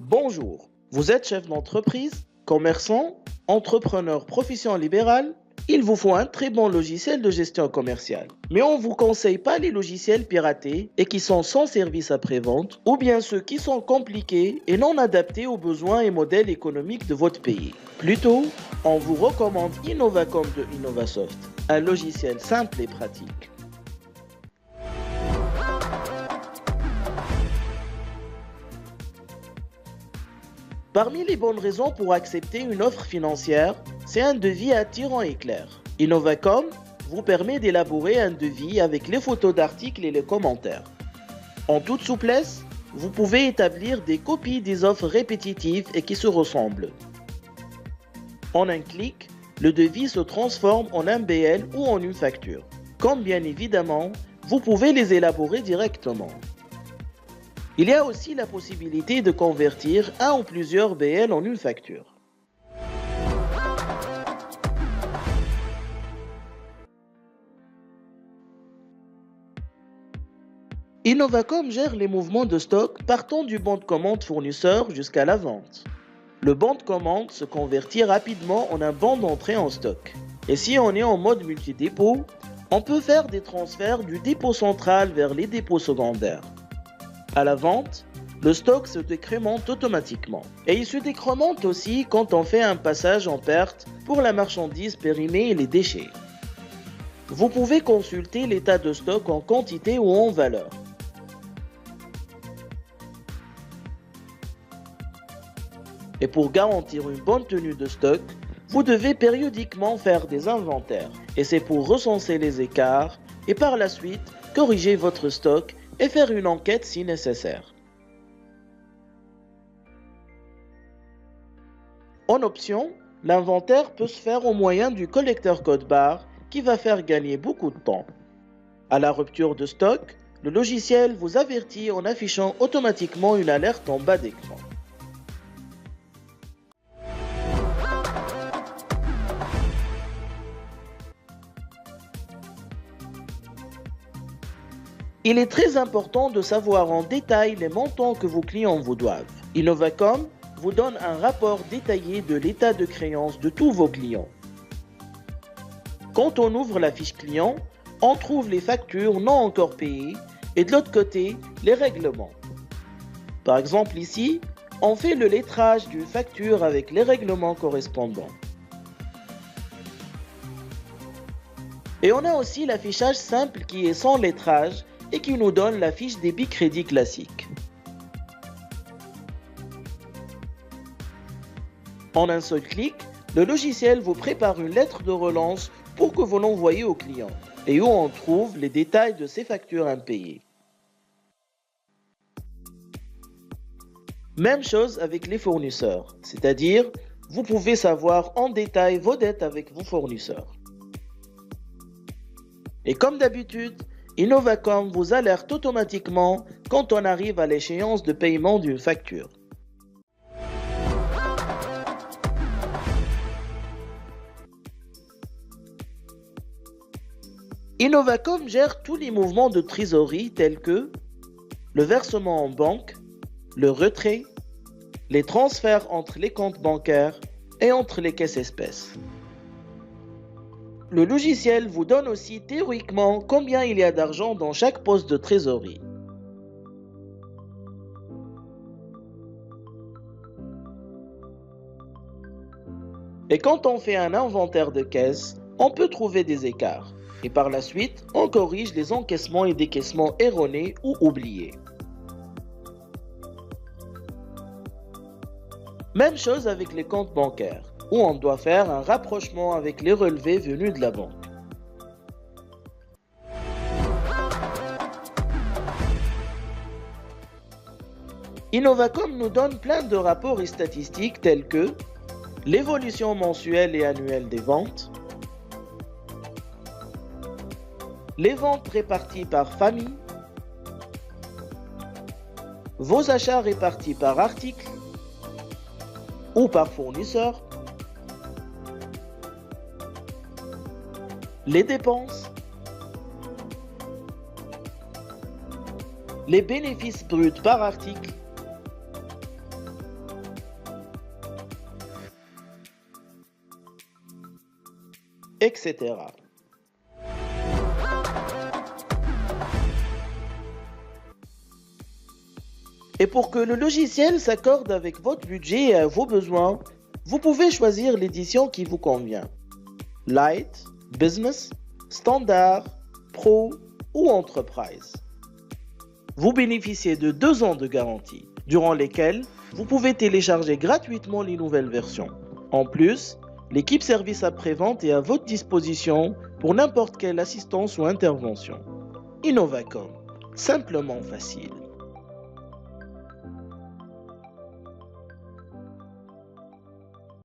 Bonjour, vous êtes chef d'entreprise, commerçant, entrepreneur profession libérale? Il vous faut un très bon logiciel de gestion commerciale. Mais on ne vous conseille pas les logiciels piratés et qui sont sans service après-vente ou bien ceux qui sont compliqués et non adaptés aux besoins et modèles économiques de votre pays. Plutôt, on vous recommande Innovacom de Innovasoft, un logiciel simple et pratique. Parmi les bonnes raisons pour accepter une offre financière, c'est un devis attirant et clair. Innovacom vous permet d'élaborer un devis avec les photos d'articles et les commentaires. En toute souplesse, vous pouvez établir des copies des offres répétitives et qui se ressemblent. En un clic, le devis se transforme en un BL ou en une facture. Comme bien évidemment, vous pouvez les élaborer directement. Il y a aussi la possibilité de convertir un ou plusieurs BL en une facture. Innovacom gère les mouvements de stock partant du bon de commande fournisseur jusqu'à la vente. Le bon de commande se convertit rapidement en un bon d'entrée en stock. Et si on est en mode multi-dépôt, on peut faire des transferts du dépôt central vers les dépôts secondaires. À la vente, le stock se décrémente automatiquement. Et il se décrémente aussi quand on fait un passage en perte pour la marchandise périmée et les déchets. Vous pouvez consulter l'état de stock en quantité ou en valeur. Et pour garantir une bonne tenue de stock, vous devez périodiquement faire des inventaires. Et c'est pour recenser les écarts et par la suite corriger votre stock et faire une enquête si nécessaire. En option, l'inventaire peut se faire au moyen du collecteur code-barre qui va faire gagner beaucoup de temps. À la rupture de stock, le logiciel vous avertit en affichant automatiquement une alerte en bas d'écran. Il est très important de savoir en détail les montants que vos clients vous doivent. Innovacom vous donne un rapport détaillé de l'état de créance de tous vos clients. Quand on ouvre la fiche client, on trouve les factures non encore payées et de l'autre côté, les règlements. Par exemple ici, on fait le lettrage d'une facture avec les règlements correspondants. Et on a aussi l'affichage simple qui est sans lettrage et qui nous donne la fiche débit crédit classique. En un seul clic, le logiciel vous prépare une lettre de relance pour que vous l'envoyiez au client et où on trouve les détails de ses factures impayées. Même chose avec les fournisseurs, c'est-à-dire vous pouvez savoir en détail vos dettes avec vos fournisseurs. Et comme d'habitude, Innovacom vous alerte automatiquement quand on arrive à l'échéance de paiement d'une facture. Innovacom gère tous les mouvements de trésorerie tels que le versement en banque, le retrait, les transferts entre les comptes bancaires et entre les caisses espèces. Le logiciel vous donne aussi théoriquement combien il y a d'argent dans chaque poste de trésorerie. Et quand on fait un inventaire de caisse, on peut trouver des écarts. Et par la suite, on corrige les encaissements et décaissements erronés ou oubliés. Même chose avec les comptes bancaires, où on doit faire un rapprochement avec les relevés venus de la banque. Innovacom nous donne plein de rapports et statistiques tels que l'évolution mensuelle et annuelle des ventes, les ventes réparties par famille, vos achats répartis par article ou par fournisseur, les dépenses, les bénéfices bruts par article, etc. Et pour que le logiciel s'accorde avec votre budget et vos besoins, vous pouvez choisir l'édition qui vous convient. Light, Business, Standard, Pro ou Enterprise. Vous bénéficiez de 2 ans de garantie, durant lesquels vous pouvez télécharger gratuitement les nouvelles versions. En plus, l'équipe service après-vente est à votre disposition pour n'importe quelle assistance ou intervention. Innovacom, simplement facile.